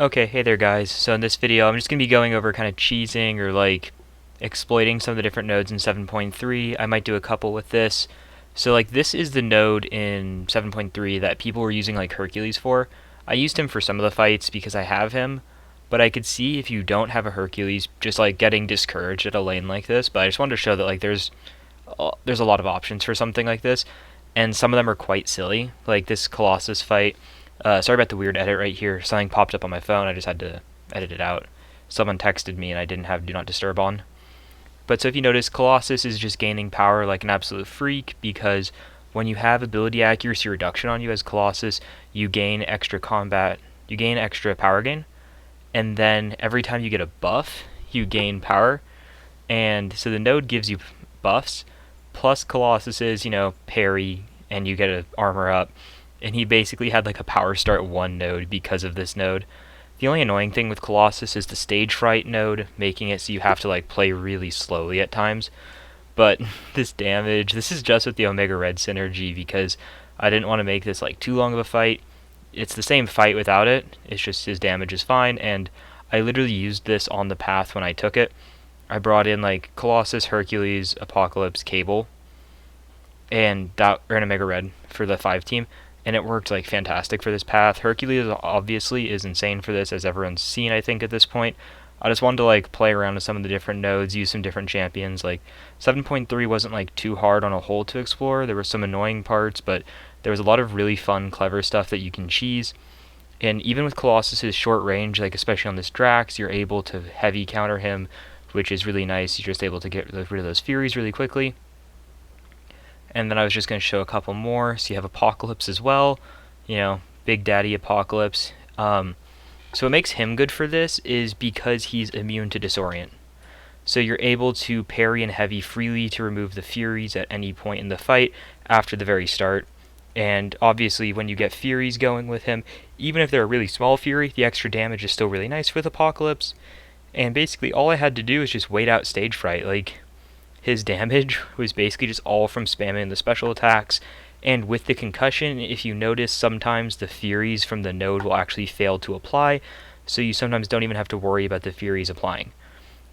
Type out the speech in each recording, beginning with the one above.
Okay, hey there guys. So in this video, I'm just going to be going over kind of cheesing or like exploiting some of the different nodes in 7.3. I might do a couple with this. So like this is the node in 7.3 that people were using like Hercules for. I used him for some of the fights because I have him, but I could see if you don't have a Hercules just like getting discouraged at a lane like this, but I just wanted to show that like there's a lot of options for something like this, and some of them are quite silly. Like this Colossus fight. Sorry about the weird edit right here. Something popped up on my phone. I just had to edit it out. Someone texted me and I didn't have Do Not Disturb on. But so if you notice, Colossus is just gaining power like an absolute freak because when you have ability accuracy reduction on you as Colossus, you gain extra combat, you gain extra power gain, and then every time you get a buff, you gain power. And so the node gives you buffs, plus Colossus's, parry, and you get an armor up. And he basically had like a power start 1 node because of this node. The only annoying thing with Colossus is the stage fright node, making it so you have to like play really slowly at times. But this damage, this is just with the Omega Red synergy because I didn't want to make this like too long of a fight. It's the same fight without it, it's just his damage is fine, and I literally used this on the path when I took it. I brought in like Colossus, Hercules, Apocalypse, Cable, and that or an Omega Red for the 5 team, and it worked like fantastic for this path. Hercules obviously is insane for this, as everyone's seen I think at this point. I just wanted to like play around with some of the different nodes, use some different champions. Like 7.3 wasn't like too hard on a whole to explore. There were some annoying parts, but there was a lot of really fun, clever stuff that you can cheese. And even with Colossus's short range, like especially on this Drax, you're able to heavy counter him, which is really nice. You're just able to get rid of those Furies really quickly. And then I was just going to show a couple more. So you have Apocalypse as well, Big Daddy Apocalypse. So what makes him good for this is because he's immune to Disorient. So you're able to parry and heavy freely to remove the Furies at any point in the fight after the very start. And obviously when you get Furies going with him, even if they're a really small Fury, the extra damage is still really nice with Apocalypse. And basically all I had to do is just wait out Stage Fright. Like, his damage was basically just all from spamming the special attacks, and with the concussion, if you notice, sometimes the Furies from the node will actually fail to apply, so you sometimes don't even have to worry about the Furies applying.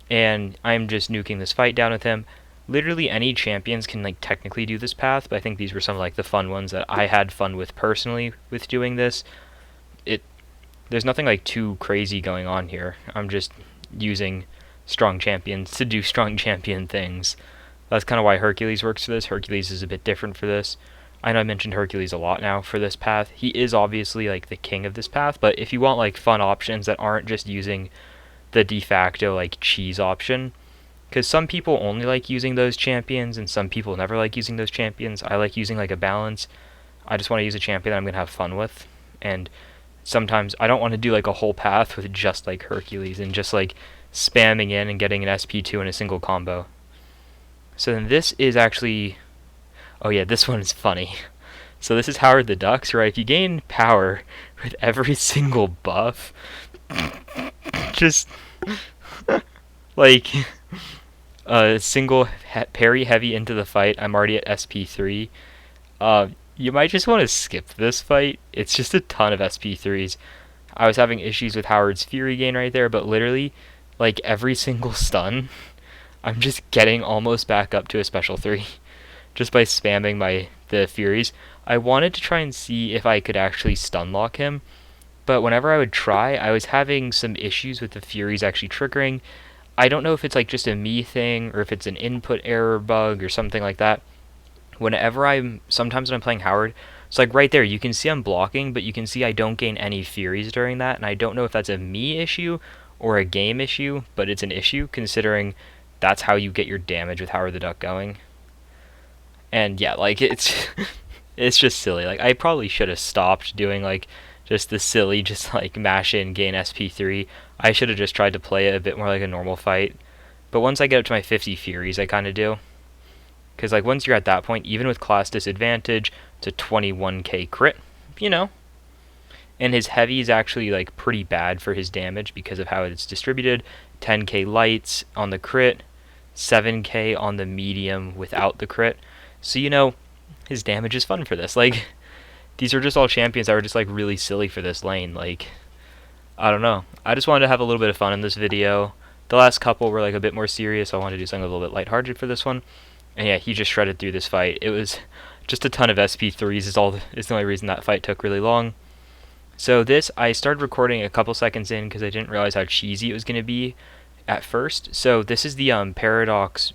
And I'm just nuking this fight down with him. Literally any champions can like technically do this path, but I think these were some of like the fun ones that I had fun with personally with doing this. It There's nothing like too crazy going on here. I'm just using strong champions to do strong champion things. That's kind of why Hercules works for this. Hercules is a bit different for this. I know I mentioned Hercules a lot now for this path. He is obviously like the king of this path, but if you want like fun options that aren't just using the de facto like cheese option, because some people only like using those champions and some people never like using those champions. I like using like a balance. I just want to use a champion that I'm going to have fun with, and sometimes I don't want to do like a whole path with just like Hercules and just like spamming in and getting an SP2 in a single combo. So then this is actually, oh yeah, this one is funny. So this is Howard the Ducks, right? If you gain power with every single buff, just like a single parry heavy into the fight, I'm already at SP3. You might just want to skip this fight. It's just a ton of SP3s. I was having issues with Howard's Fury gain right there, but literally, like every single stun, I'm just getting almost back up to a special 3 just by spamming the Furies. I wanted to try and see if I could actually stun lock him, but whenever I would try, I was having some issues with the Furies actually triggering. I don't know if it's like just a me thing or if it's an input error bug or something like that. Sometimes when I'm playing Howard, it's like right there, you can see I'm blocking, but you can see I don't gain any Furies during that, and I don't know if that's a me issue or a game issue, but it's an issue considering that's how you get your damage with Howard the Duck going. And yeah, like it's it's just silly. Like I probably should have stopped doing like just the silly just like mash in gain SP3. I should have just tried to play it a bit more like a normal fight. But once I get up to my 50 Furies, I kind of do. Because like once you're at that point, even with class disadvantage, it's a 21k crit, you know. And his heavy is actually like pretty bad for his damage because of how it's distributed. 10k lights on the crit, 7k on the medium without the crit. So his damage is fun for this. Like these are just all champions that were just like really silly for this lane. Like I don't know. I just wanted to have a little bit of fun in this video. The last couple were like a bit more serious, so I wanted to do something a little bit lighthearted for this one. And yeah, he just shredded through this fight. It was just a ton of SP3s is the only reason that fight took really long. So this, I started recording a couple seconds in because I didn't realize how cheesy it was going to be at first. So this is the Paradox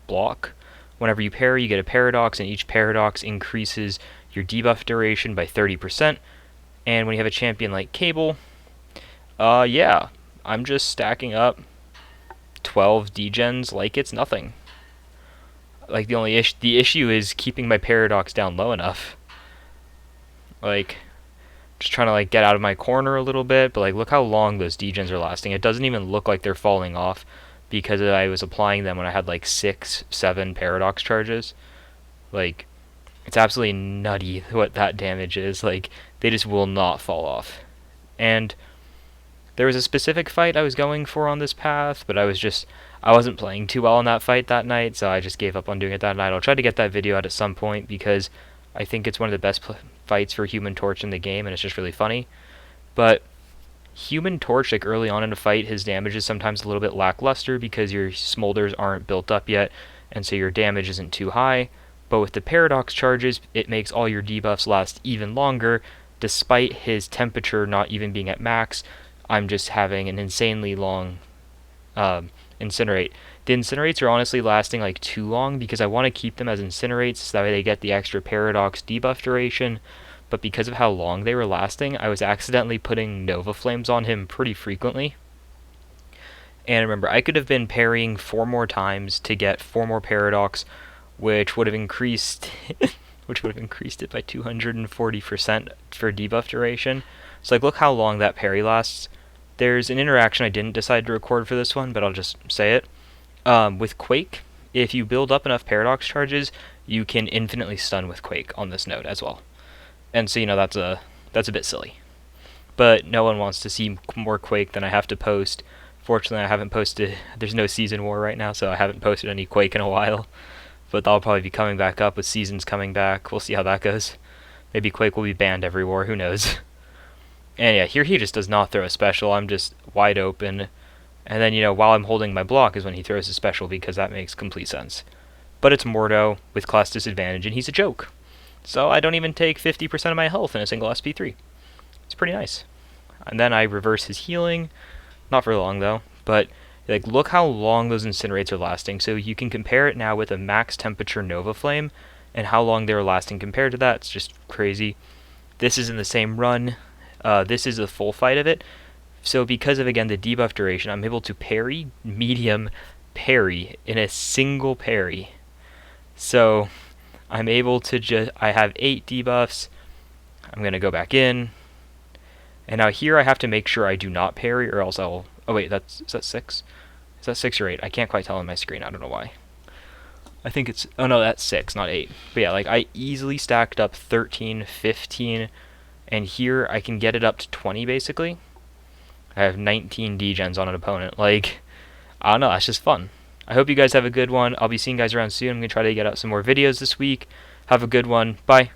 block. Whenever you parry, you get a Paradox, and each Paradox increases your debuff duration by 30%. And when you have a champion like Cable, yeah, I'm just stacking up 12 degens like it's nothing. Like the issue is keeping my Paradox down low enough. Like, just trying to like get out of my corner a little bit, but like look how long those degens are lasting. It doesn't even look like they're falling off because I was applying them when I had like 6, 7 Paradox charges. Like, it's absolutely nutty what that damage is. Like, they just will not fall off. And there was a specific fight I was going for on this path, but I wasn't playing too well in that fight that night, so I just gave up on doing it that night. I'll try to get that video out at some point because I think it's one of the best fights for Human Torch in the game, and it's just really funny. But Human Torch, like early on in a fight, his damage is sometimes a little bit lackluster because your smolders aren't built up yet, and so your damage isn't too high. But with the Paradox charges, it makes all your debuffs last even longer, despite his temperature not even being at max. I'm just having an insanely long Incinerate. The Incinerates are honestly lasting like too long because I want to keep them as Incinerates so that way they get the extra Paradox debuff duration, but because of how long they were lasting, I was accidentally putting Nova Flames on him pretty frequently. And remember, I could have been parrying 4 more times to get 4 more Paradox, which would have increased it by 240% for debuff duration. So like look how long that parry lasts. There's an interaction I didn't decide to record for this one, but I'll just say it. With Quake, if you build up enough Paradox charges, you can infinitely stun with Quake on this node as well. And so, that's a bit silly. But no one wants to see more Quake than I have to post. Fortunately, I haven't posted, there's no Season War right now, so I haven't posted any Quake in a while. But that'll probably be coming back up with Seasons coming back. We'll see how that goes. Maybe Quake will be banned every war, who knows. And yeah, here he just does not throw a special. I'm just wide open. And then, while I'm holding my block is when he throws a special because that makes complete sense. But it's Mordo with class disadvantage, and he's a joke. So I don't even take 50% of my health in a single SP3. It's pretty nice. And then I reverse his healing. Not for long, though. But like, look how long those Incinerates are lasting. So you can compare it now with a max temperature Nova Flame and how long they're lasting compared to that. It's just crazy. This is in the same run. This is a full fight of it. So because of, again, the debuff duration, I'm able to parry, medium, parry in a single parry. So I'm able to I have 8 debuffs. I'm going to go back in. And now here I have to make sure I do not parry or else I'll... Oh wait, is that 6? Is that 6 or 8? I can't quite tell on my screen. I don't know why. I think it's... Oh no, that's 6, not 8. But yeah, like I easily stacked up 13, 15... And here I can get it up to 20 basically. I have 19 degens on an opponent. Like, I don't know, that's just fun. I hope you guys have a good one. I'll be seeing you guys around soon. I'm going to try to get out some more videos this week. Have a good one. Bye.